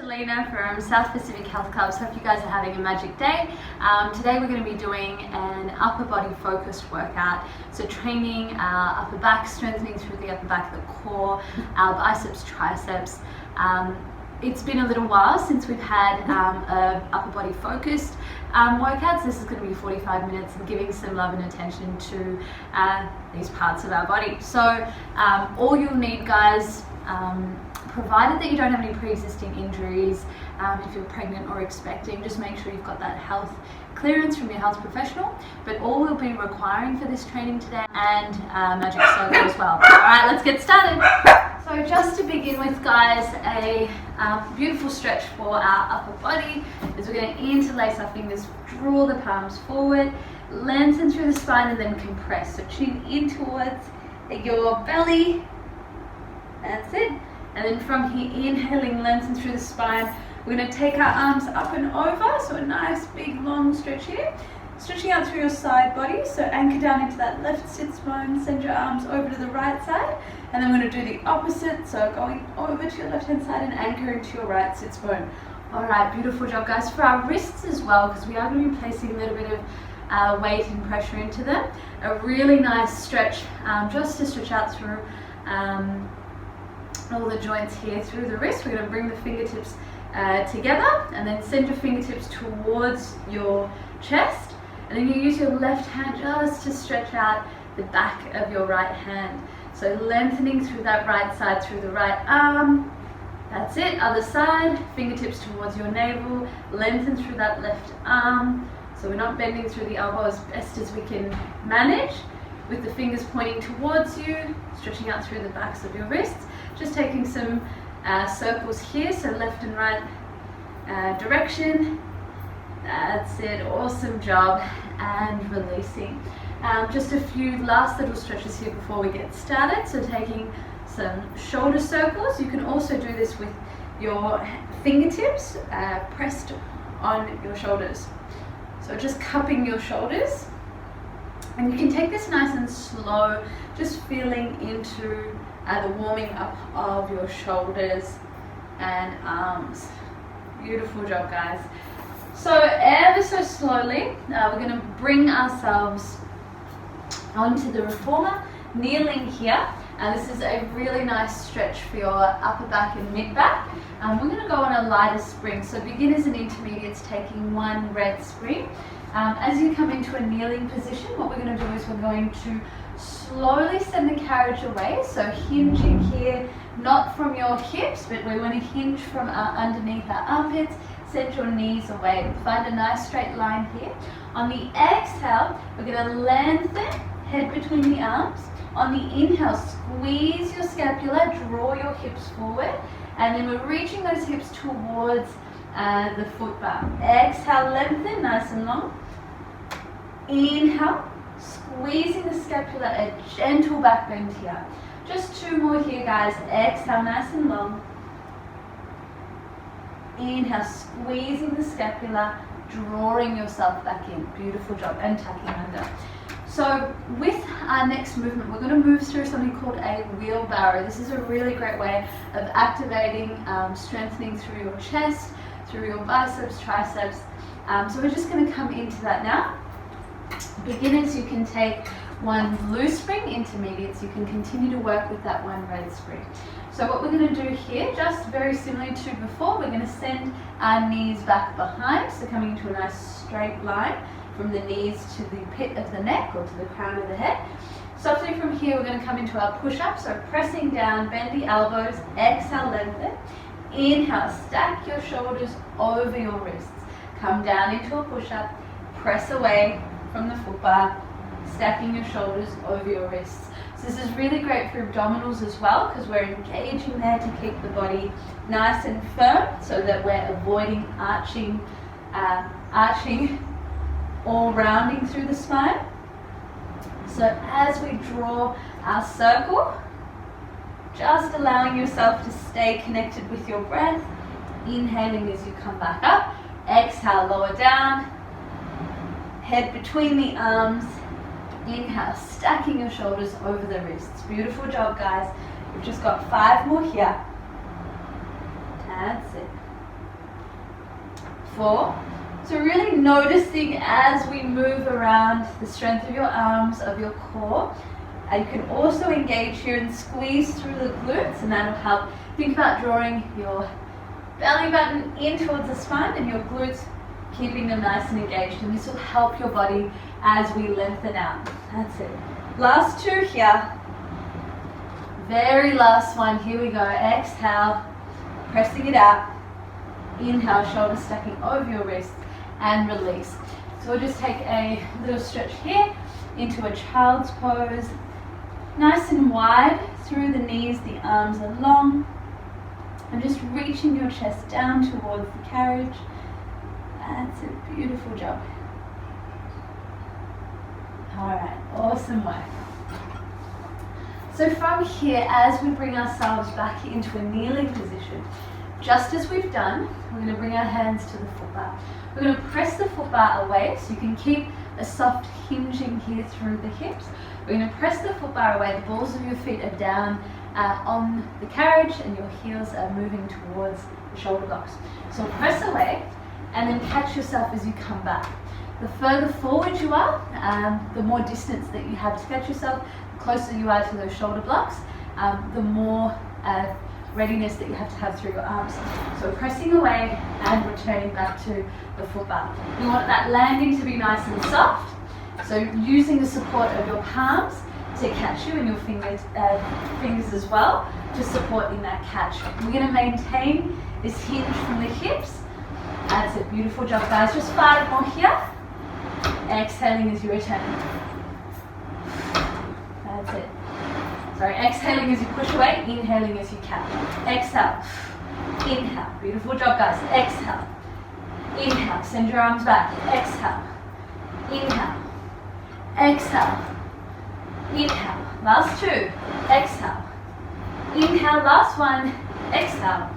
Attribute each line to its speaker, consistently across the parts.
Speaker 1: Lena from South Pacific Health Clubs. Hope you guys are having a magic day. Today we're going to be doing an upper body focused workout. So training our upper back, strengthening through the upper back of the core, our biceps, triceps. It's been a little while since we've had a upper body focused workouts. This is going to be 45 minutes and giving some love and attention to these parts of our body. So all you'll need, guys, provided that you don't have any pre-existing injuries, if you're pregnant or expecting, just make sure you've got that health clearance from your health professional. But all we'll be requiring for this training today, and magic circle as well. Alright, let's get started. So just to begin with, guys, a beautiful stretch for our upper body is we're going to interlace our fingers, draw the palms forward, lengthen through the spine and then compress. So chin in towards your belly. That's it. And then from here, inhaling, lengthen through the spine. We're going to take our arms up and over, so a nice big long stretch here. Stretching out through your side body, so anchor down into that left sits bone, send your arms over to the right side, and then we're going to do the opposite, so going over to your left hand side and anchor into your right sits bone. Alright, beautiful job, guys. For our wrists as well, because we are going to be placing a little bit of weight and pressure into them, a really nice stretch, just to stretch out through all the joints here through the wrist. We're going to bring the fingertips together and then send your fingertips towards your chest, and then you use your left hand just to stretch out the back of your right hand. So lengthening through that right side, through the right arm. That's it. Other side, fingertips towards your navel, lengthen through that left arm. So we're not bending through the elbow as best as we can manage, with the fingers pointing towards you, stretching out through the backs of your wrists. Just taking some circles here, so left and right direction. That's it, awesome job. And releasing. Just a few last little stretches here before we get started. So taking some shoulder circles. You can also do this with your fingertips pressed on your shoulders. So just cupping your shoulders. And you can take this nice and slow, just feeling into the warming up of your shoulders and arms. Beautiful job, guys. So ever so slowly, we're going to bring ourselves onto the reformer, kneeling here. This is a really nice stretch for your upper back and mid back. We're going to go on a lighter spring. So beginners and intermediates taking one red spring. As you come into a kneeling position, what we're going to do is we're going to slowly send the carriage away. So hinging here, not from your hips, but we want to hinge from underneath our armpits. Send your knees away. Find a nice straight line here. On the exhale, we're going to lengthen, head between the arms. On the inhale, squeeze your scapula, draw your hips forward, and then we're reaching those hips towards the foot bar. Exhale, lengthen, nice and long. Inhale, squeezing the scapula, a gentle back bend here. Just two more here, guys. Exhale, nice and long. Inhale, squeezing the scapula, drawing yourself back in. Beautiful job, and tucking under. So with our next movement, we're going to move through something called a wheelbarrow. This is a really great way of activating, strengthening through your chest, through your biceps, triceps. So we're just going to come into that now. Beginners, you can take one blue spring. Intermediates, you can continue to work with that one red spring. So what we're going to do here, just very similar to before, we're going to send our knees back behind, so coming into a nice straight line from the knees to the pit of the neck or to the crown of the head. Softly from here, we're going to come into our push-up, so pressing down, bend the elbows, exhale, lengthen. Inhale, stack your shoulders over your wrists. Come down into a push-up, press away from the foot bar, stacking your shoulders over your wrists. So this is really great for abdominals as well, because we're engaging there to keep the body nice and firm, so that we're avoiding arching or rounding through the spine. So as we draw our circle, just allowing yourself to stay connected with your breath, inhaling as you come back up, exhale, lower down, head between the arms, inhale, stacking your shoulders over the wrists. Beautiful job, guys. We've just got 5 more here. That's it. 4. So really noticing as we move around the strength of your arms, of your core. You can also engage here and squeeze through the glutes, and that'll help. Think about drawing your belly button in towards the spine and your glutes keeping them nice and engaged, and this will help your body as we lengthen out. That's it. Last 2 here. Very last one. Here we go. Exhale, pressing it out. Inhale, shoulders stacking over your wrists, and release. So we'll just take a little stretch here into a child's pose. Nice and wide through the knees, the arms are long. And just reaching your chest down towards the carriage. That's a beautiful job. Alright, awesome work. So from here, as we bring ourselves back into a kneeling position, just as we've done, we're going to bring our hands to the foot bar. We're going to press the foot bar away so you can keep a soft hinging here through the hips. We're going to press the foot bar away, the balls of your feet are down on the carriage and your heels are moving towards the shoulder blocks. So press away and then catch yourself as you come back. The further forward you are, the more distance that you have to catch yourself, the closer you are to those shoulder blocks, the more readiness that you have to have through your arms. So pressing away and returning back to the foot bar. You want that landing to be nice and soft, so using the support of your palms to catch you and your fingers as well to support in that catch. We're going to maintain this hinge from the hips. That's a beautiful job, guys. Just 5 more here. Exhaling as you return. That's it. Sorry, exhaling as you push away, inhaling as you catch. Exhale, inhale. Beautiful job, guys. Exhale, inhale. Send your arms back. Exhale, inhale, exhale, inhale. Last 2. Exhale, inhale. Last 1. Exhale,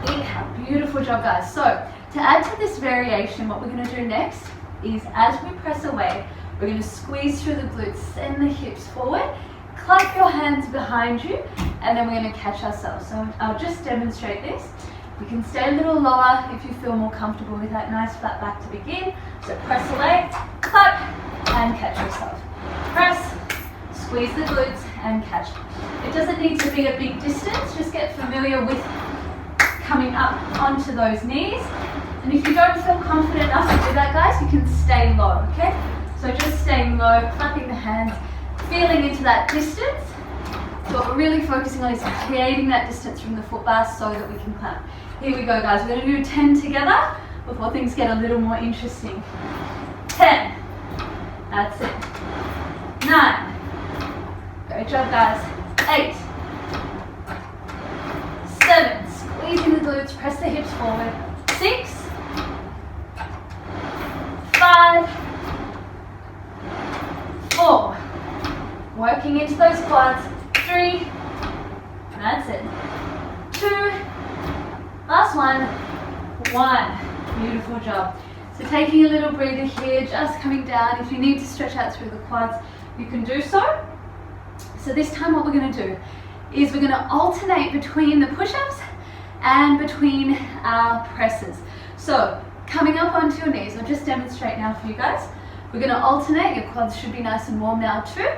Speaker 1: inhale. Beautiful job, guys. So to add to this variation, what we're going to do next is as we press away, we're going to squeeze through the glutes, send the hips forward, clap your hands behind you, and then we're going to catch ourselves. So I'll just demonstrate this. You can stay a little lower if you feel more comfortable with that nice flat back to begin. So press away, clap, and catch yourself. Press, squeeze the glutes, and catch. It doesn't need to be a big distance, just get familiar with coming up onto those knees. And if you don't feel confident enough to do that, guys, you can stay low, okay? So just staying low, clapping the hands, feeling into that distance. So what we're really focusing on is creating that distance from the foot bar so that we can clap. Here we go, guys. We're going to do 10 together before things get a little more interesting. 10. That's it. 9. Great job, guys. 8. 7. Squeezing the glutes, press the hips forward. 6. 5. 4. Working into those quads. 3. That's it. 2. Last 1. 1. Beautiful job. So taking a little breather here, just coming down. If you need to stretch out through the quads, you can do so. So this time what we're going to do is we're going to alternate between the push-ups and between our presses. So coming up onto your knees, I'll just demonstrate now for you guys. We're going to alternate. Your quads should be nice and warm now too.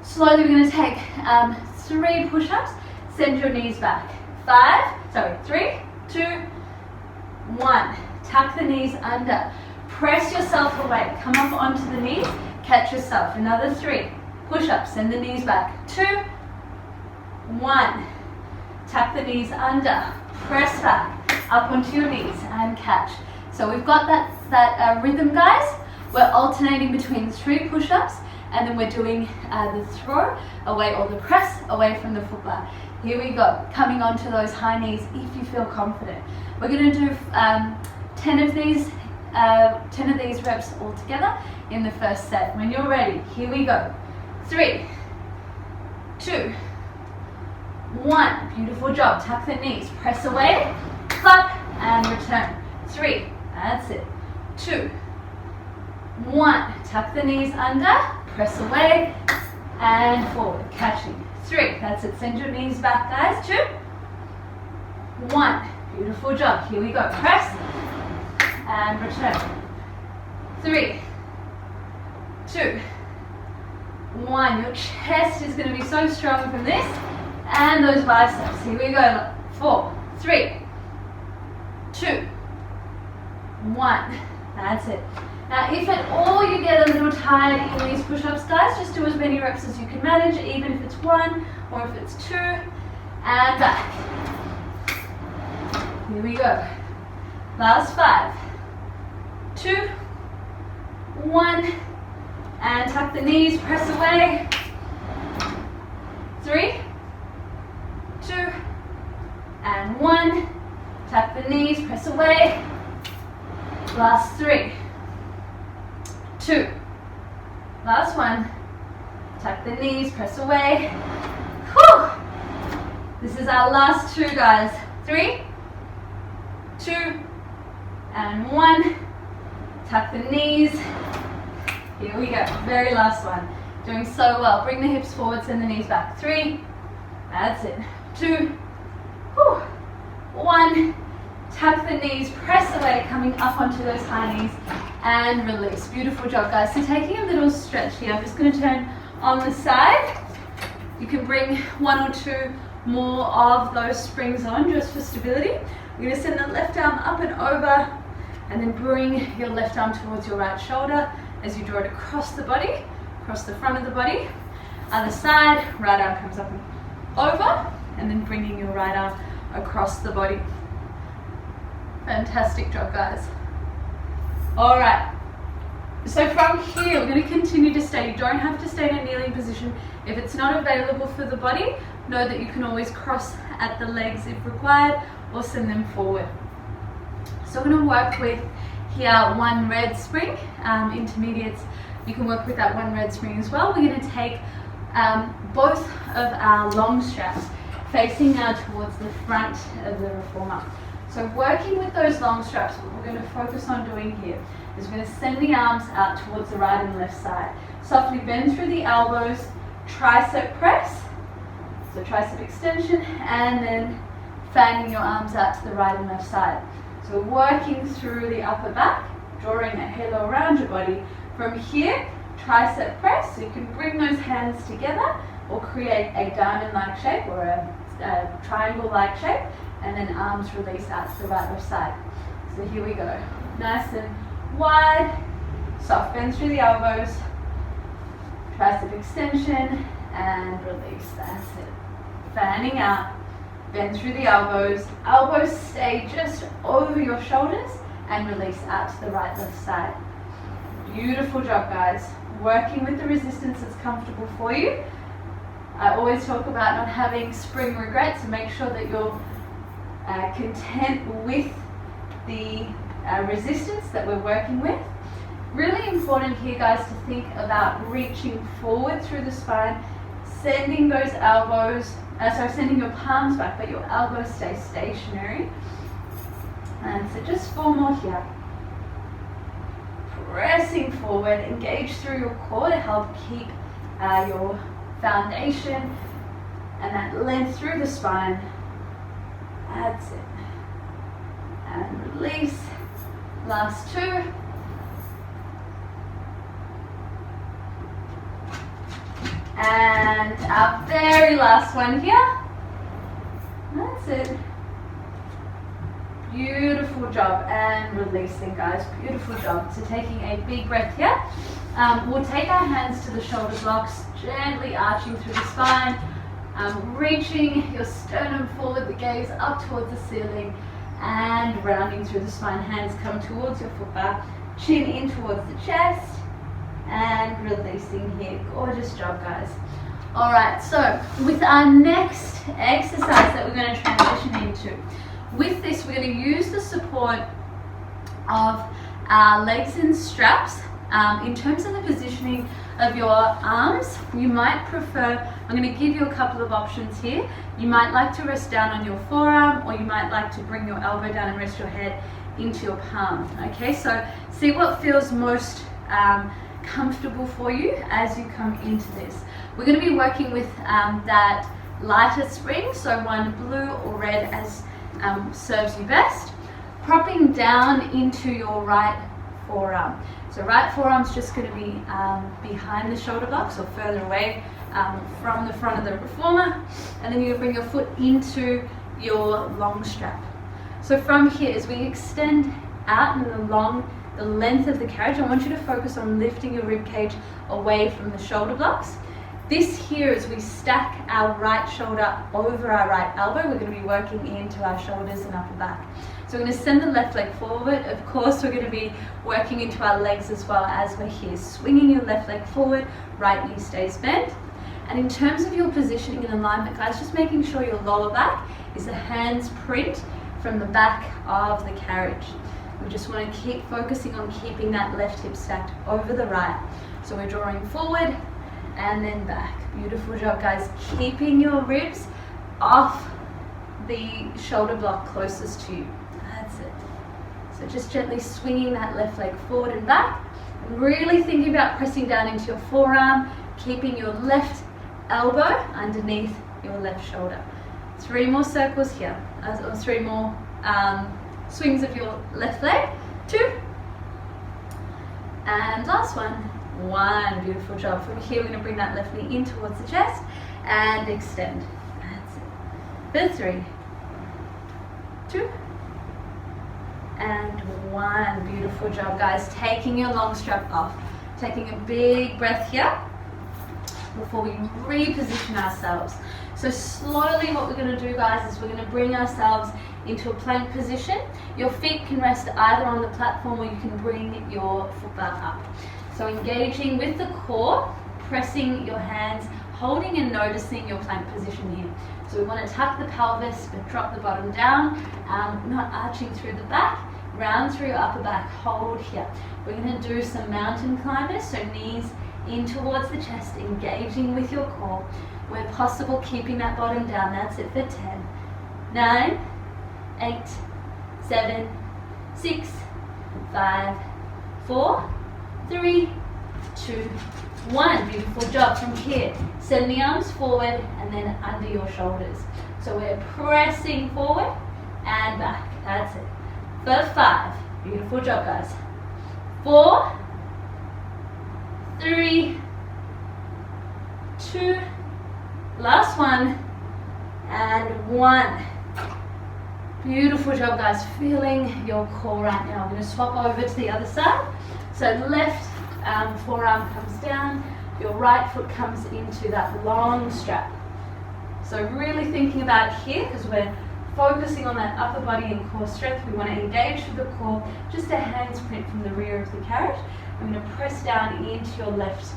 Speaker 1: Slowly we're going to take 3 push-ups. Send your knees back. 3, 2, 1. Tuck the knees under. Press yourself away. Come up onto the knees. Catch yourself. Another 3. Push-ups. Send the knees back. 2, 1. Tuck the knees under. Press back. Up onto your knees and catch. So we've got that rhythm, guys. We're alternating between 3 push-ups and then we're doing the throw away or the press away from the foot bar. Here we go. Coming onto those high knees if you feel confident. We're going to do 10 of these reps all together in the first set. When you're ready, here we go. 3, 2, 1. Beautiful job. Tuck the knees. Press away, clap, and return. 3. That's it. 2, 1. Tuck the knees under. Press away and forward. Catching. 3. That's it. Send your knees back, guys. 2, 1. Beautiful job. Here we go. Press, and return. 3, 2, 1. Your chest is going to be so strong from this, and those biceps. Here we go. 4, 3, 2, 1. That's it. Now, if at all you get a little tired in these push-ups, guys, just do as many reps as you can manage, even if it's 1 or if it's 2, and back. Here we go. Last 5, 2, 1, and tuck the knees, press away. 3, 2, and 1. Tuck the knees, press away. Last 3, 2. Last 1. Tuck the knees, press away. Whew. This is our last 2, guys. 3, 2, and 1. Tuck the knees. Here we go. Very last one. Doing so well. Bring the hips forward, send the knees back. 3. That's it. 2. Whew. 1. Tuck the knees, press away, coming up onto those high knees, and release. Beautiful job, guys. So taking a little stretch here. I'm just going to turn on the side. You can bring 1 or 2 more of those springs on just for stability. You're going to send the left arm up and over, and then bring your left arm towards your right shoulder as you draw it across the body, across the front of the body. Other side, right arm comes up and over, and then bringing your right arm across the body. Fantastic job, guys. All right. So from here, we're going to continue to stay. You don't have to stay in a kneeling position. If it's not available for the body, know that you can always cross at the legs if required, or send them forward. So we're going to work with here 1 red spring. Intermediates, you can work with that 1 red spring as well. We're going to take both of our long straps facing now towards the front of the reformer. So working with those long straps, what we're going to focus on doing here is we're going to send the arms out towards the right and left side. Softly bend through the elbows, tricep press, so tricep extension, and then fanning your arms out to the right and left side. So working through the upper back, drawing a halo around your body. From here, tricep press, so you can bring those hands together or create a diamond-like shape or a triangle-like shape, and then arms release out to the right left side. So here we go. Nice and wide, soft bend through the elbows, tricep extension, and release. That's it. Fanning out, bend through the elbows. Elbows stay just over your shoulders, and release out to the right left side. Beautiful job, guys. Working with the resistance that's comfortable for you. I always talk about not having spring regrets, so make sure that you're content with the resistance that we're working with. Really important here, guys, to think about reaching forward through the spine, sending those elbows, sending your palms back, but your elbows stay stationary. And so just 4 more here. Pressing forward, engage through your core to help keep your foundation and that length through the spine. That's it. And release. Last 2. And our very last one here. That's it. Beautiful job. And releasing, guys. Beautiful job. So taking a big breath here. We'll take our hands to the shoulder blocks, gently arching through the spine. Reaching your sternum forward, the gaze up towards the ceiling, and rounding through the spine. Hands come towards your foot bar, chin in towards the chest, and releasing here. Gorgeous job, guys. All right, so with our next exercise that we're going to transition into, with this we're going to use the support of our legs and straps. In terms of the positioning of your arms, you might prefer, I'm going to give you a couple of options here. You might like to rest down on your forearm, or you might like to bring your elbow down and rest your head into your palm. Okay, so see what feels most comfortable for you as you come into this. We're going to be working with that lighter spring, so 1 blue or red as serves you best. propping down into your right forearm. So right forearm's just going to be behind the shoulder blocks or further away from the front of the reformer, and then you're going to bring your foot into your long strap. So from here, as we extend out and along the length of the carriage, I want you to focus on lifting your rib cage away from the shoulder blocks. This here, as we stack our right shoulder over our right elbow, we're going to be working into our shoulders and upper back. So we're going to send the left leg forward. Of course, we're going to be working into our legs as well as we're here. Swinging your left leg forward, right knee stays bent. And in terms of your positioning and alignment, guys, just making sure your lower back is the hands print from the back of the carriage. We just want to keep focusing on keeping that left hip stacked over the right. So we're drawing forward and then back. Beautiful job, guys. Keeping your ribs off the shoulder block closest to you. That's it. So just gently swinging that left leg forward and back. And really thinking about pressing down into your forearm, keeping your left elbow underneath your left shoulder. 3 more circles here, or 3 more swings of your left leg. 2. And last one. 1. Beautiful job. From here, we're going to bring that left knee in towards the chest and extend. That's it. For 3. 2. And 1. Beautiful job, guys. Taking your long strap off. Taking a big breath here before we reposition ourselves. So slowly what we're going to do, guys, is we're going to bring ourselves into a plank position. Your feet can rest either on the platform or you can bring your foot bar up. So engaging with the core, pressing your hands, holding and noticing your plank position here. So we want to tuck the pelvis but drop the bottom down, not arching through the back, round through your upper back, hold here. We're going to do some mountain climbers, so knees in towards the chest, engaging with your core. Where possible, keeping that bottom down. That's it for 10, 9, 8, 7, 6, 5, 4, 3, 2, 1. Beautiful job. From here, send the arms forward and then under your shoulders. So we're pressing forward and back. That's it. For 5. Beautiful job, guys. 4, 3, 2, last one, and 1. Beautiful job, guys. Feeling your core right now. I'm going to swap over to the other side. So left forearm comes down, your right foot comes into that long strap. So really thinking about here, because we're focusing on that upper body and core strength, we want to engage with the core, just a hands print from the rear of the carriage. I'm going to press down into your left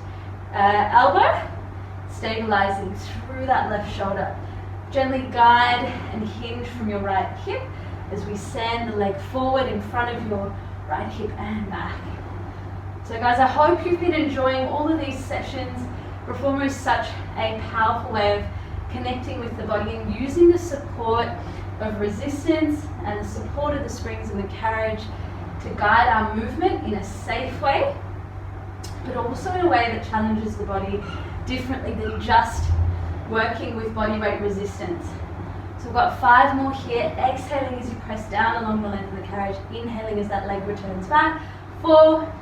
Speaker 1: elbow, stabilizing through that left shoulder. Gently guide and hinge from your right hip as we send the leg forward in front of your right hip and back. So guys, I hope you've been enjoying all of these sessions. Reformer is such a powerful way of connecting with the body and using the support of resistance and the support of the springs in the carriage to guide our movement in a safe way, but also in a way that challenges the body differently than just working with body weight resistance. So we've got 5 more here. Exhaling as you press down along the length of the carriage. Inhaling as that leg returns back. 4.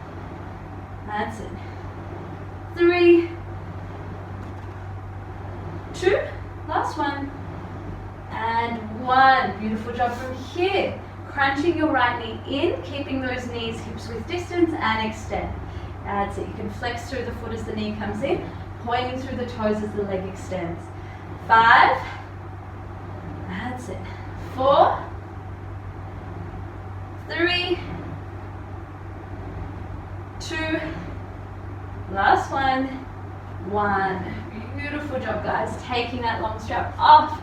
Speaker 1: That's it. 3. 2. Last one. And 1. Beautiful job from here. Crunching your right knee in, keeping those knees hips width distance, and extend. That's it. You can flex through the foot as the knee comes in, pointing through the toes as the leg extends. 5. That's it. 4. 3. 2. Last one. 1. Beautiful job, guys. Taking that long strap off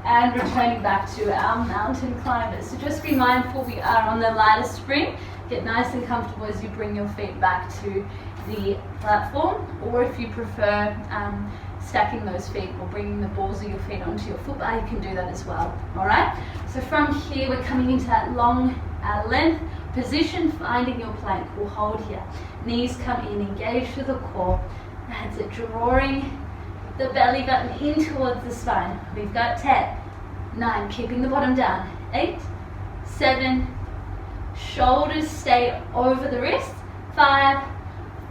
Speaker 1: and returning back to our mountain climbers. So just be mindful we are on the lighter spring. Get nice and comfortable as you bring your feet back to the platform, or if you prefer stacking those feet or bringing the balls of your feet onto your foot bar, you can do that as well. Alright, so from here we're coming into that long length position, finding your plank. We'll hold here. Knees come in, engage to the core. That's it, drawing the belly button in towards the spine. We've got 10, 9, keeping the bottom down, 8, 7, Shoulders stay over the wrists. 5,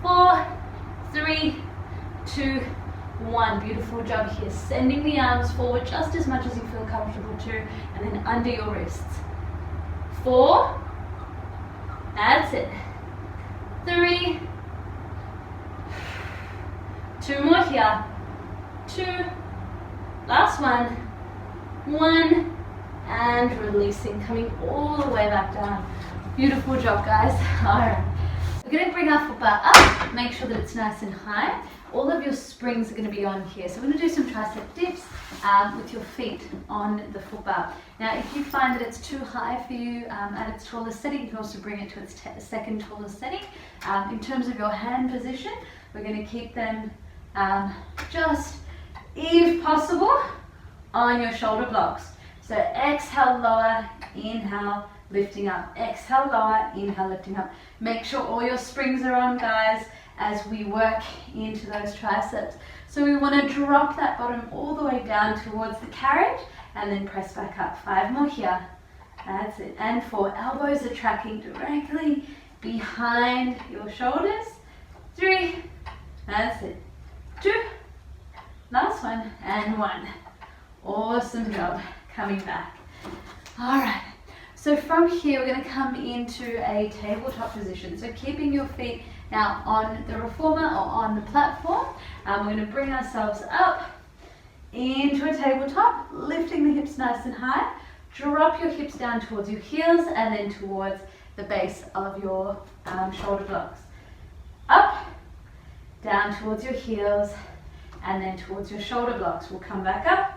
Speaker 1: 4, 3, 2, 1. Beautiful job here. Sending the arms forward just as much as you feel comfortable to, and then under your wrists. 4, that's it. 3, 2 more here. 2, last one. 1, and releasing, coming all the way back down. Beautiful job, guys. All right. We're going to bring our foot bar up, make sure that it's nice and high. All of your springs are going to be on here. So we're going to do some tricep dips with your feet on the foot bar. Now, if you find that it's too high for you at its tallest setting, you can also bring it to its second tallest setting. In terms of your hand position, we're going to keep them just, if possible, on your shoulder blocks. So exhale, lower, inhale, lifting up. Exhale, lower, inhale, lifting up. Make sure all your springs are on, guys, as we work into those triceps. So we want to drop that bottom all the way down towards the carriage and then press back up. 5 more here. That's it. And 4. Elbows are tracking directly behind your shoulders. 3. That's it. 2. Last one. And 1. Awesome job. Coming back. All right. So from here, we're going to come into a tabletop position. So keeping your feet now on the reformer or on the platform, we're going to bring ourselves up into a tabletop, lifting the hips nice and high. Drop your hips down towards your heels and then towards the base of your shoulder blocks. Up, down towards your heels, and then towards your shoulder blocks. We'll come back up.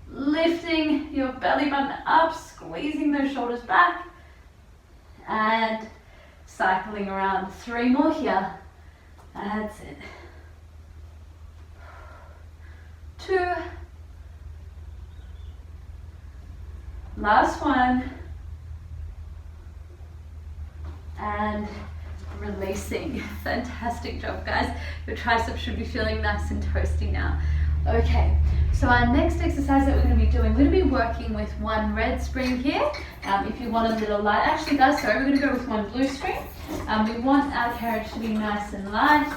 Speaker 1: Lifting your belly button up, squeezing those shoulders back, and cycling around. 3 more here. That's it. 2. Last one. And releasing. Fantastic job, guys. Your triceps should be feeling nice and toasty now. Okay, so our next exercise that we're going to be doing, we're going to be working with one red spring here. If you want a little light, actually guys, sorry, we're going to go with one blue spring. We want our carriage to be nice and light.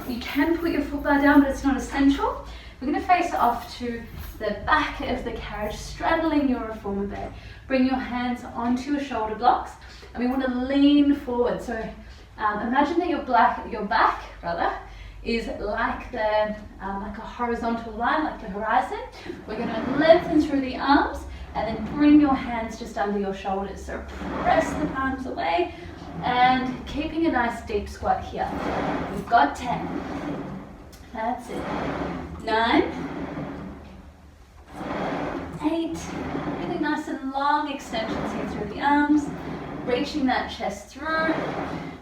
Speaker 1: You can put your foot bar down, but it's not essential. We're going to face off to the back of the carriage, straddling your reformer bed. Bring your hands onto your shoulder blocks, and we want to lean forward. So imagine that your back is like like a horizontal line, like the horizon. We're going to lengthen through the arms and then bring your hands just under your shoulders. So press the palms away and keeping a nice deep squat here. We've got 10. That's it. 9, 8. Really nice and long extensions here through the arms. Reaching that chest through.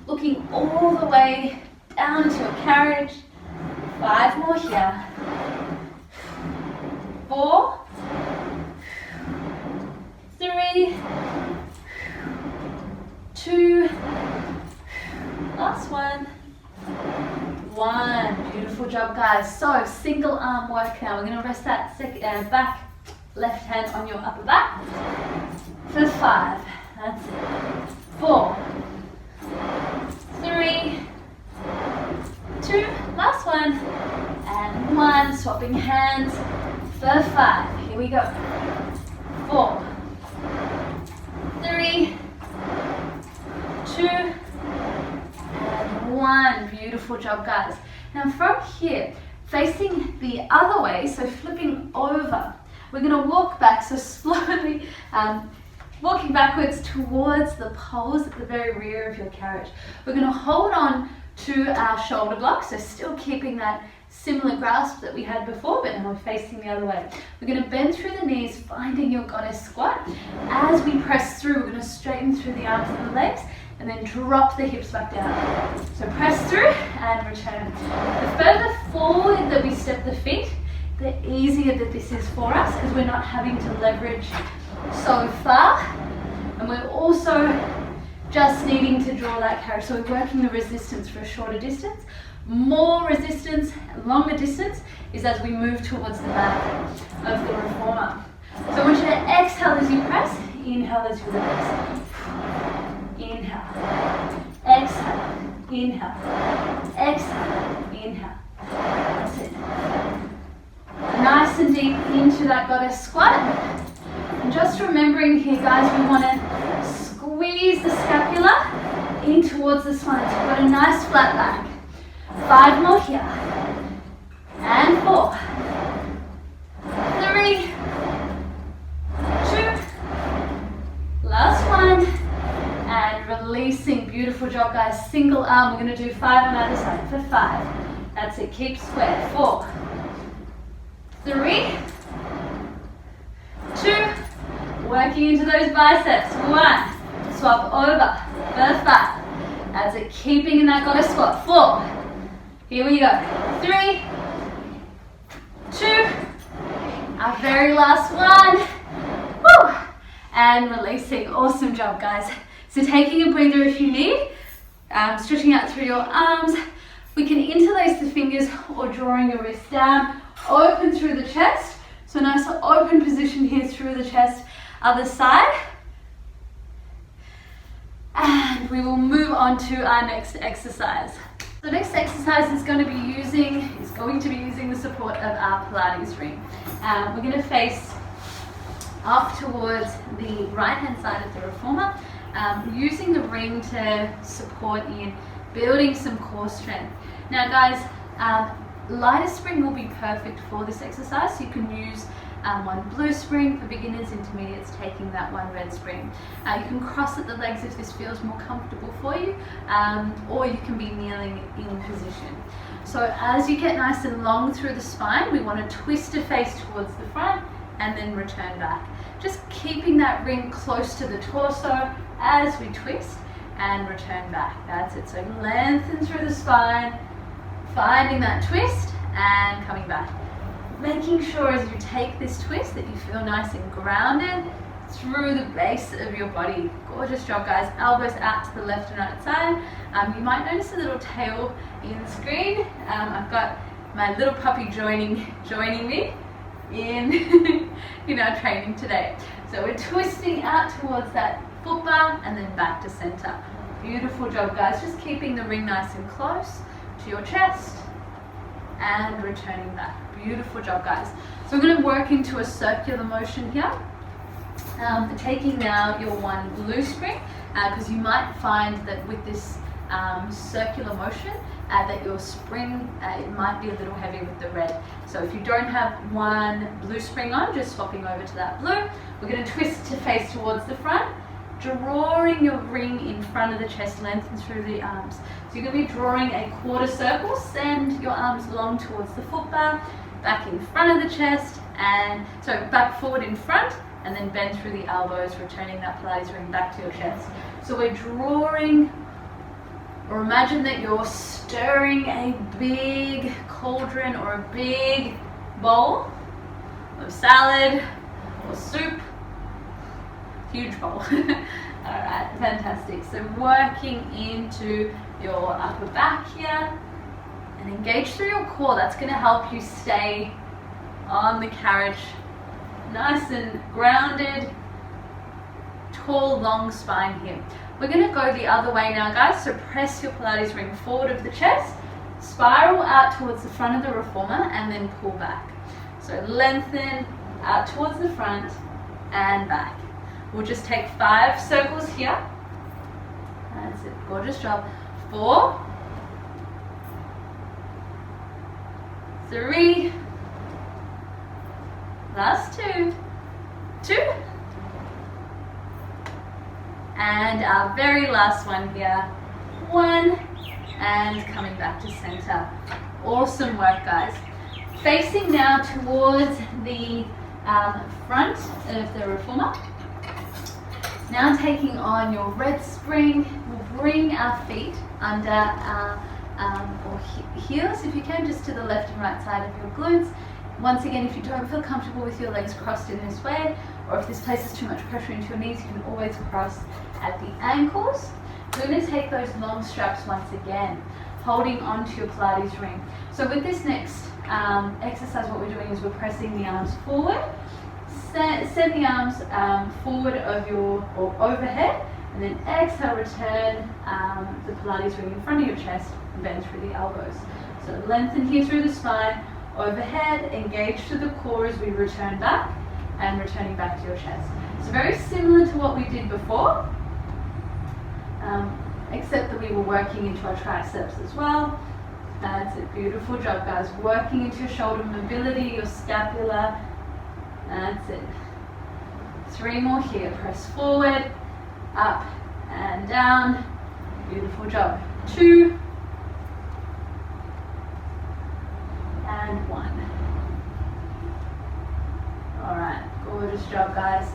Speaker 1: Looking all the way down to your carriage. 5 more here. 4, 3, 2, last one. 1. Beautiful job, guys. So single arm work now. We're going to rest that back left hand on your upper back for 5. That's it. 4, 3, 2, last one, and 1. Swapping hands for 5. Here we go. 4, 3, 2, and 1. Beautiful job, guys. Now from here, facing the other way, so flipping over, we're going to walk back, so slowly walking backwards towards the poles at the very rear of your carriage. We're going to hold on to our shoulder blocks, so still keeping that similar grasp that we had before, but now we're facing the other way. We're going to bend through the knees, finding your goddess squat. As we press through, we're going to straighten through the arms and the legs, and then drop the hips back down. So press through and return. The further forward that we step the feet, the easier that this is for us, because we're not having to leverage so far, and we're also just needing to draw that carriage. So we're working the resistance for a shorter distance. More resistance, longer distance is as we move towards the back of the reformer. So I want you to exhale as you press, inhale as you release. Exhale, inhale, exhale, inhale. That's it. Nice and deep into that goddess squat. And just remembering here, guys, we want to squeeze the scapula in towards the spine. So we've got a nice flat back. 5 more here. And 4, 3, 2, last one. And releasing. Beautiful job, guys. Single arm. We're going to do 5 on either side for 5. That's it. Keep square. 4, 3, 2, working into those biceps. 1, swap over for 5. That's it. Keeping in that goddess squat. 4. Here we go. 3, 2, our very last one. Woo! And releasing. Awesome job, guys. So taking a breather if you need, stretching out through your arms. We can interlace the fingers or drawing your wrist down, open through the chest. So nice open position here through the chest. Other side. And we will move on to our next exercise. The next exercise is going to be using the support of our Pilates ring. We're going to face up towards the right hand side of the reformer, using the ring to support in building some core strength. Now guys, lighter spring will be perfect for this exercise. So you can use one blue spring for beginners, intermediates taking that one red spring. You can cross at the legs if this feels more comfortable for you, or you can be kneeling in position. So as you get nice and long through the spine, we want to twist a face towards the front and then return back. Just keeping that ring close to the torso as we twist and return back. That's it. So lengthen through the spine, finding that twist and coming back. Making sure as you take this twist that you feel nice and grounded through the base of your body. Gorgeous job, guys. Elbows out to the left and right side. You might notice a little tail in the screen. I've got my little puppy joining me in our training today. So we're twisting out towards that foot bar and then back to center. Beautiful job, guys. Just keeping the ring nice and close to your chest and returning back. Beautiful job, guys. So we're going to work into a circular motion here. Taking now your one blue spring, because you might find that with this circular motion that your spring, it might be a little heavy with the red. So if you don't have one blue spring on, just swapping over to that blue. We're going to twist to face towards the front, drawing your ring in front of the chest, lengthen through the arms. So you're going to be drawing a quarter circle, send your arms long towards the foot bar, back in front of the chest, and so back forward in front, and then bend through the elbows, returning that Pilates ring back to your chest. So we're drawing, or imagine that you're stirring a big cauldron or a big bowl of salad or soup. Huge bowl. Alright, fantastic. So working into your upper back here and engage through your core. That's going to help you stay on the carriage nice and grounded, tall, long spine here. We're going to go the other way now, guys. So press your Pilates ring forward of the chest, spiral out towards the front of the reformer, and then pull back. So lengthen out towards the front and back. We'll just take 5 circles here. That's it. Gorgeous job. 4, 3, last 2, and our very last one here, 1, and coming back to center. Awesome work, guys. Facing now towards the front of the reformer. Now taking on your red spring, we'll bring our feet under our heels, if you can, just to the left and right side of your glutes. Once again, if you don't feel comfortable with your legs crossed in this way, or if this places too much pressure into your knees, you can always cross at the ankles. We're going to take those long straps once again, holding onto your Pilates ring. So with this next exercise, what we're doing is we're pressing the arms forward. Send the arms forward of or overhead, and then exhale, return the Pilates ring in front of your chest, bend through the elbows. So lengthen here through the spine, overhead, engage through the core as we return back, and returning back to your chest. So very similar to what we did before, except that we were working into our triceps as well. That's it, beautiful job guys. Working into your shoulder mobility, your scapula. That's it. 3 more here, press forward, up and down. Beautiful job. 2 and 1. All right, gorgeous job guys.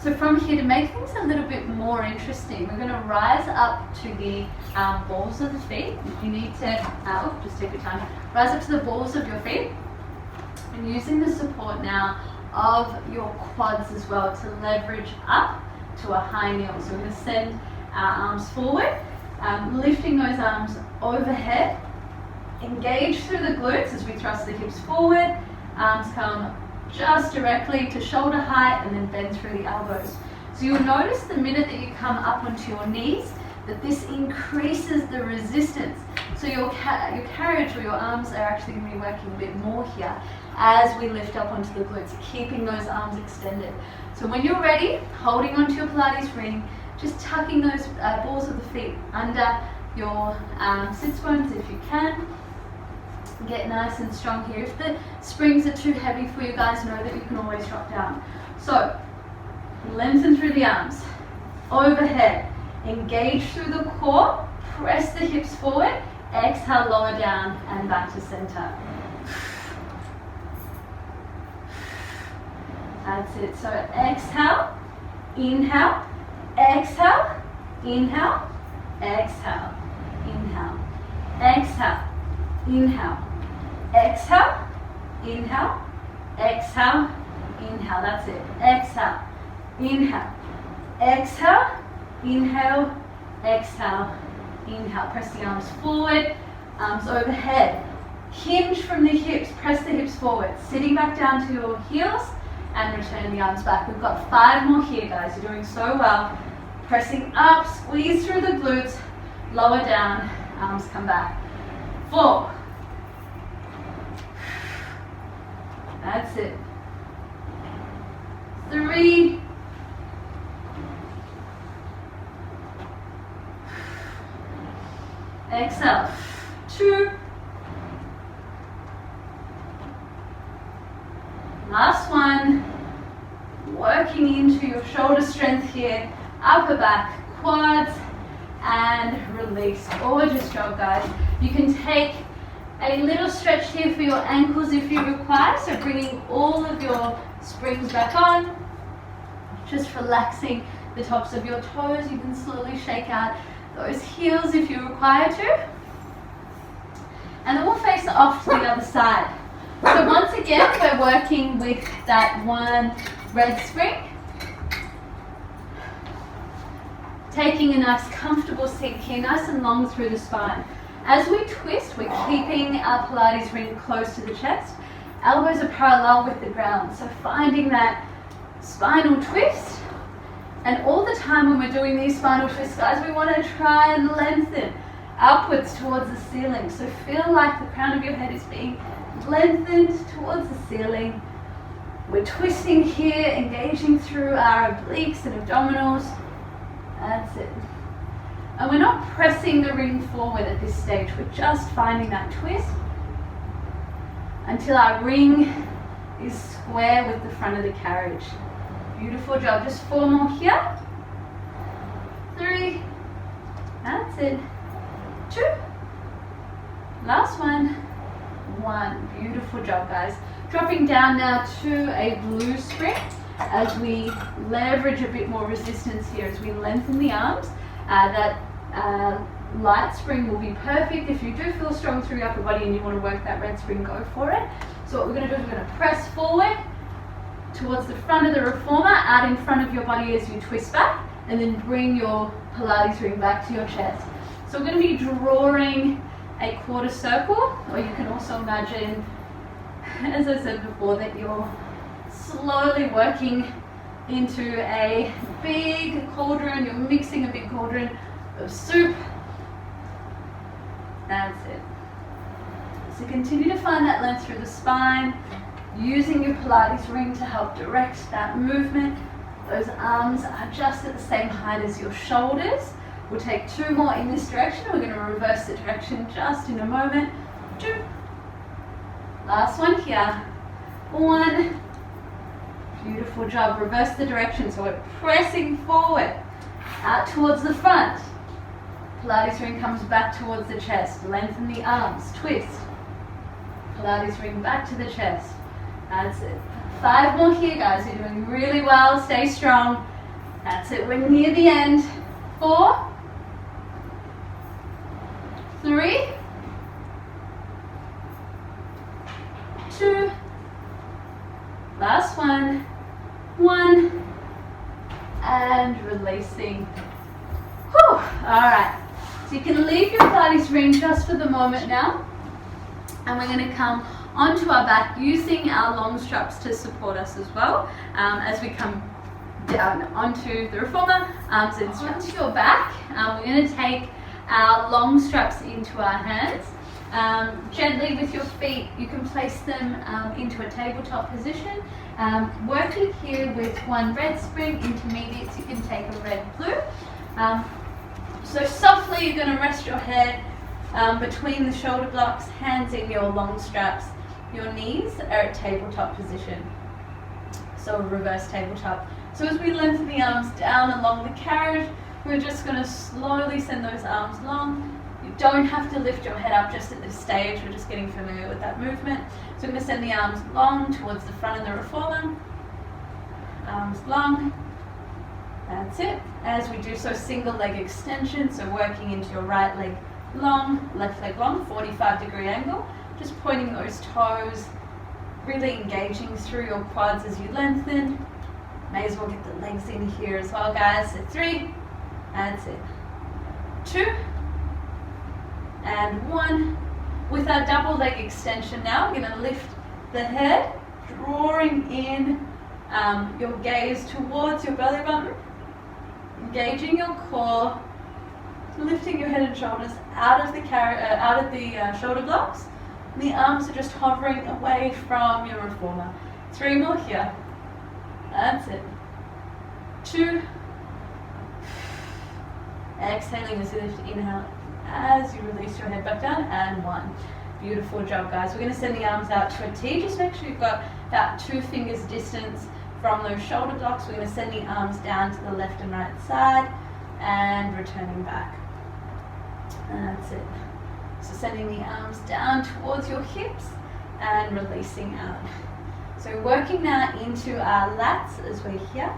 Speaker 1: So from here, to make things a little bit more interesting, we're going to rise up to the balls of the feet. If you need to, just take your time, rise up to the balls of your feet, and using the support now of your quads as well to leverage up to a high kneel. So we're going to send our arms forward, lifting those arms overhead, engage through the glutes as we thrust the hips forward, arms come just directly to shoulder height, and then bend through the elbows. So you'll notice the minute that you come up onto your knees that this increases the resistance. So your carriage or your arms are actually going to be working a bit more here as we lift up onto the glutes, keeping those arms extended. So when you're ready, holding onto your Pilates ring, just tucking those balls of the feet under your sits bones if you can. Get nice and strong here. If the springs are too heavy for you guys, know that you can always drop down. So lengthen through the arms, overhead, engage through the core, press the hips forward, exhale, lower down and back to center. That's it. So exhale, inhale, exhale, inhale, exhale, inhale, exhale, inhale, exhale, inhale, exhale, inhale. That's it. Exhale, inhale, exhale, inhale, exhale, inhale. Press the arms forward, arms overhead. Hinge from the hips, press the hips forward. Sitting back down to your heels and return the arms back. We've got 5 more here, guys. You're doing so well. Pressing up, squeeze through the glutes, lower down, arms come back. 4. That's it. 3. Exhale. 2. Last one. Working into your shoulder strength here, upper back, quads, and release. Gorgeous job, guys. You can take a little stretch here for your ankles if you require, so bringing all of your springs back on, just relaxing the tops of your toes. You can slowly shake out those heels if you require to. And then we'll face off to the other side. So once again, we're working with that one red spring. Taking a nice comfortable seat here, nice and long through the spine. As we twist, we're keeping our Pilates ring close to the chest. Elbows are parallel with the ground. So finding that spinal twist. And all the time when we're doing these spinal twists, guys, we want to try and lengthen upwards towards the ceiling. So feel like the crown of your head is being lengthened towards the ceiling. We're twisting here, engaging through our obliques and abdominals. That's it. And we're not pressing the ring forward at this stage. We're just finding that twist until our ring is square with the front of the carriage. Beautiful job. Just 4 more here. 3. That's it. 2. Last one. 1. Beautiful job, guys. Dropping down now to a blue spring as we leverage a bit more resistance here as we lengthen the arms. That light spring will be perfect. If you do feel strong through your upper body and you want to work that red spring, go for it. So what we're going to do is we're going to press forward towards the front of the reformer, out in front of your body as you twist back, and then bring your Pilates ring back to your chest. So we're going to be drawing a quarter circle, or you can also imagine, as I said before, that you're slowly working into a big cauldron. You're mixing a big cauldron of soup That's it. So continue to find that length through the spine, using your Pilates ring to help direct that movement. Those arms are just at the same height as your shoulders. We'll take 2 more in this direction. We're going to reverse the direction just in a moment. 2. Last one here. 1. Beautiful job. Reverse the direction. So we're pressing forward, out towards the front. Pilates ring comes back towards the chest. Lengthen the arms. Twist. Pilates ring back to the chest. That's it. 5 more here, guys. You're doing really well. Stay strong. That's it. We're near the end. 4. 3. 2. Last one. 1. And releasing. Whew. All right. So you can leave your Pilates ring just for the moment now. And we're going to come onto our back using our long straps to support us as well. As we come down onto the reformer, arms and straps onto your back. We're going to take our long straps into our hands. Gently with your feet, you can place them into a tabletop position. Working here with 1 red spring, intermediates you can take a red blue. So softly you're going to rest your head between the shoulder blocks, hands in your long straps. Your knees are at tabletop position. So a reverse tabletop. So as we lengthen the arms down along the carriage, we're just going to slowly send those arms long. You don't have to lift your head up just at this stage. We're just getting familiar with that movement. So I'm going to send the arms long towards the front of the reformer. Arms long. That's it. As we do so, single leg extension. So working into your right leg long, left leg long, 45-degree angle. Just pointing those toes, really engaging through your quads as you lengthen. May as well get the legs in here as well, guys. So 3. That's it. 2. And 1. With our double leg extension now, we're going to lift the head, drawing in your gaze towards your belly button, engaging your core, lifting your head and shoulders out of the shoulder blocks. And the arms are just hovering away from your reformer. 3 more here. That's it. 2. Exhaling as you lift, inhale as you release your head back down, and 1. Beautiful job, guys. We're going to send the arms out to a T. Just make sure you've got about 2 fingers distance from those shoulder blocks. We're going to send the arms down to the left and right side and returning back. And that's it. So sending the arms down towards your hips and releasing out. So working now into our lats as we're here.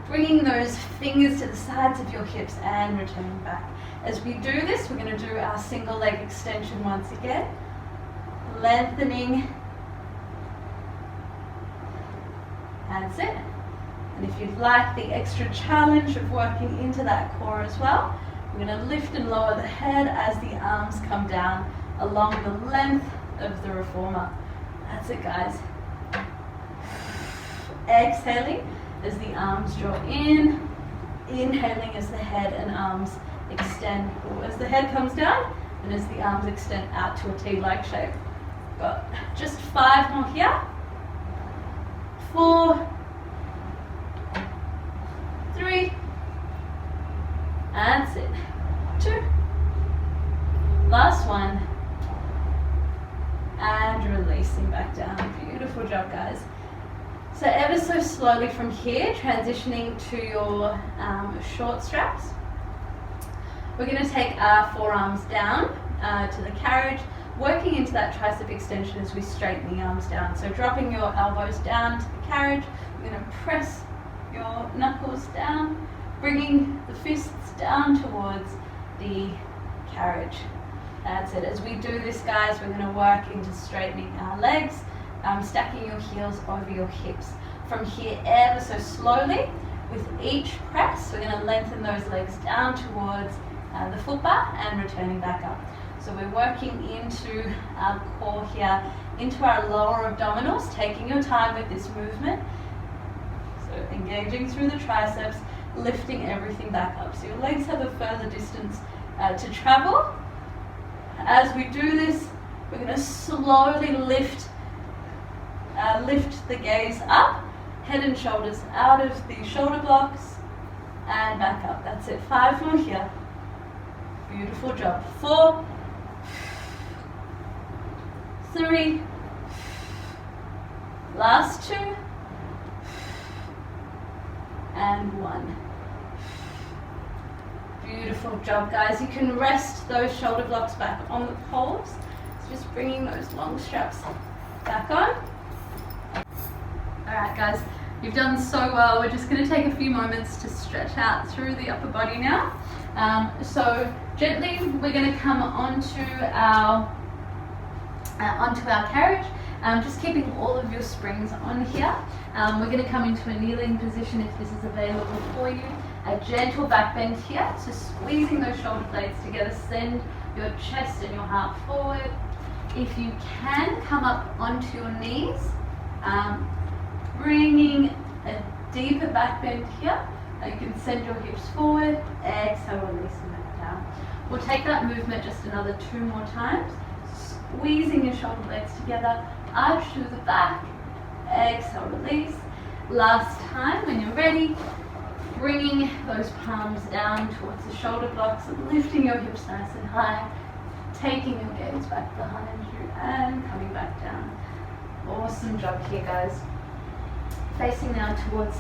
Speaker 1: Bringing those fingers to the sides of your hips and returning back. As we do this, we're going to do our single leg extension once again. Lengthening. That's it. And if you'd like the extra challenge of working into that core as well, we're going to lift and lower the head as the arms come down along the length of the reformer. That's it, guys. Exhaling as the arms draw in, inhaling as the head and arms extend, or as the head comes down and as the arms extend out to a T-like shape. Got just 5 more here. 4, 3, that's it. 2, last one, and releasing back down. Beautiful job, guys. So ever so slowly from here, transitioning to your short straps. We're going to take our forearms down to the carriage, working into that tricep extension as we straighten the arms down. So dropping your elbows down to the carriage, we're going to press your knuckles down, bringing the fists down towards the carriage. That's it. As we do this, guys, we're going to work into straightening our legs, stacking your heels over your hips. From here, ever so slowly, with each press, we're going to lengthen those legs down towards the foot bar and returning back up. So we're working into our core here, into our lower abdominals, taking your time with this movement. So engaging through the triceps, lifting everything back up. So your legs have a further distance to travel. As we do this, we're going to slowly lift the gaze up, head and shoulders out of the shoulder blocks, and back up. That's it. 5 more here. Beautiful job. 4, 3, last 2, and 1. Beautiful job, guys. You can rest those shoulder blocks back on the poles. So just bringing those long straps back on. Alright guys, you've done so well. We're just going to take a few moments to stretch out through the upper body now. So gently we're going to come onto our carriage, just keeping all of your springs on here. We're going to come into a kneeling position if this is available for you. A gentle back bend here, so squeezing those shoulder blades together. Send your chest and your heart forward. If you can, come up onto your knees, bringing a deeper back bend here. You can send your hips forward, exhale, releasing that down. We'll take that movement just another 2 more times. Squeezing your shoulder blades together, arch through the back, exhale, release. Last time, when you're ready, bringing those palms down towards the shoulder blocks and lifting your hips nice and high, taking your gaze back behind you and coming back down. Awesome job here, guys. Facing now towards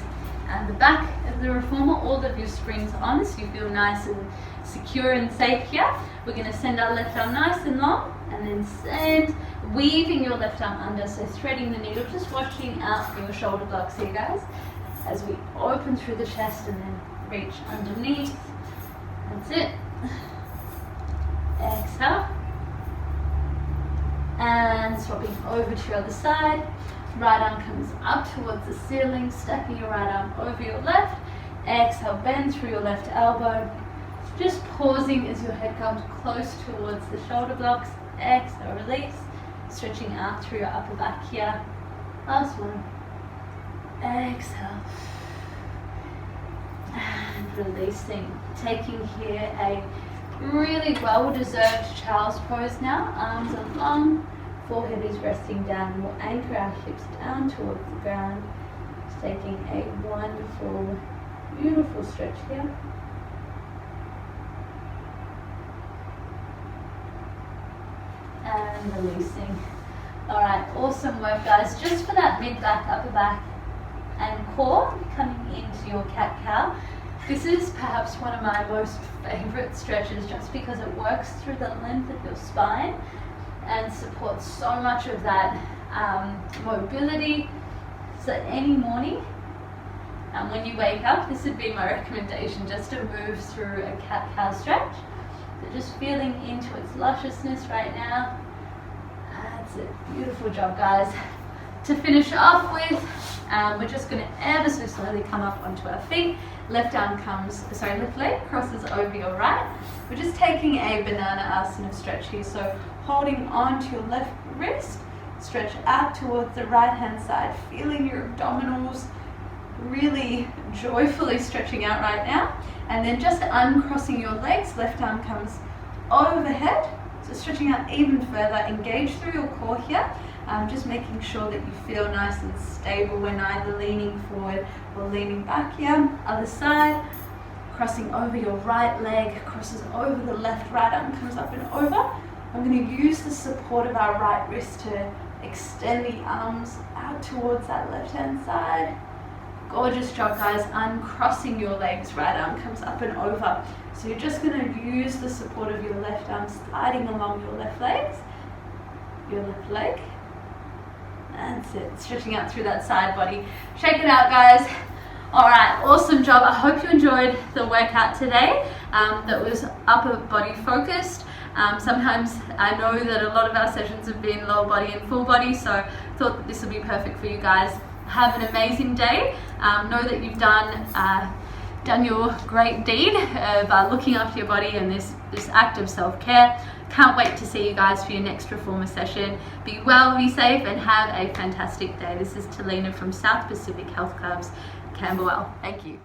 Speaker 1: the back of the reformer, all of your springs on, so you feel nice and secure and safe here. We're going to send our left arm nice and long, and then send, weaving your left arm under, so threading the needle, just watching out for your shoulder blocks here, guys, as we open through the chest and then reach underneath. That's it. Exhale. And swapping over to your other side. Right arm comes up towards the ceiling, stacking your right arm over your left. Exhale, bend through your left elbow. Just pausing as your head comes close towards the shoulder blocks. Exhale, release. Stretching out through your upper back here. Last one. Exhale. And releasing. Taking here a really well-deserved child's pose now. Arms are long. Forehead is resting down. We'll anchor our hips down towards the ground. Just taking a wonderful, beautiful stretch here. And releasing. Alright, awesome work, guys. Just for that mid-back, upper back, and core, coming into your cat-cow. This is perhaps one of my most favorite stretches just because it works through the length of your spine and supports so much of that mobility. So any morning when you wake up, this would be my recommendation, just to move through a cat-cow stretch. So just feeling into its lusciousness right now. That's it. Beautiful job, guys. To finish off with, we're just going to ever so slowly come up onto our feet. Left leg crosses over your right. We're just taking a banana asana stretch here. So holding on to your left wrist, stretch out towards the right hand side, feeling your abdominals really joyfully stretching out right now. And then just uncrossing your legs, left arm comes overhead. So stretching out even further, engage through your core here. Just making sure that you feel nice and stable. We're neither leaning forward or leaning back here. Other side, crossing over your right leg, crosses over the left, right arm comes up and over. I'm going to use the support of our right wrist to extend the arms out towards that left hand side. Gorgeous job, guys. Uncrossing your legs, right arm comes up and over. So you're just going to use the support of your left arm sliding along your left legs, your left leg. That's it, stretching out through that side body. Shake it out, guys. All right, awesome job. I hope you enjoyed the workout today. That was upper body focused. Sometimes I know that a lot of our sessions have been lower body and full body, so I thought that this would be perfect for you guys. Have an amazing day. Know that you've done your great deed of looking after your body and this act of self-care. Can't wait to see you guys for your next reformer session. Be well, be safe, and have a fantastic day. This is Talina from South Pacific Health Clubs, Camberwell. Thank you.